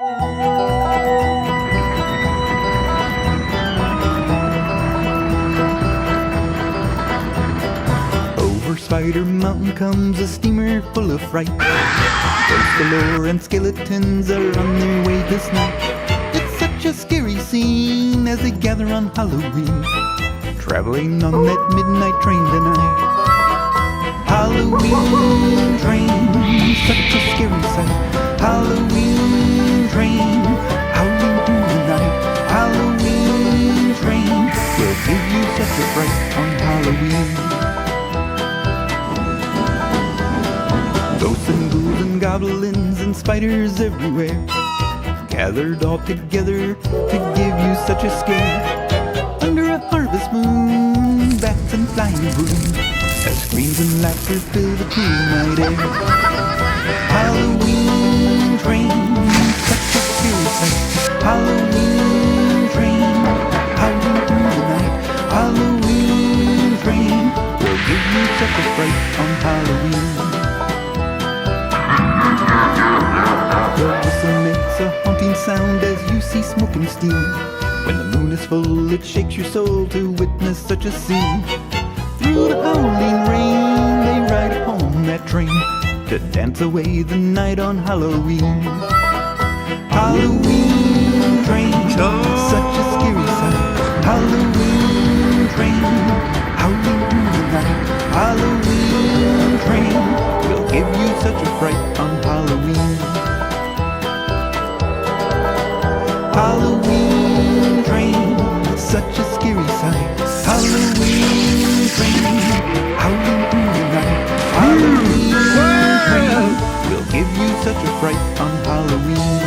Over Spider Mountain comes a steamer full of fright. Ghosts galore and skeletons are on their way this night. It's such a scary scene as they gather on Halloween, traveling on that midnight train tonight. Halloween train, such a scary sight. Halloween train, howling through the night. Halloween train will give you such a fright on Halloween. Ghosts and ghouls and goblins and spiders everywhere, gathered all together to give you such a scare. Under a harvest moon, bats and flying brooms, as screams and laughter fill the cool night air. Halloween train, such a scary sight. Halloween train, howling through the night. Halloween train will give you such a fright on Halloween. The whistle makes a haunting sound as you see smoke and steam. When the moon is full, it shakes your soul to witness such a scene. Through the howling rain, they ride upon that train to dance away the night on Halloween. Halloween train, such a scary sight. Halloween train, howling through the night. Halloween train will give you such a fright on Halloween. Halloween train, such a scary sight. Halloween train, howling through the night. Halloween train will give you such a fright on Halloween.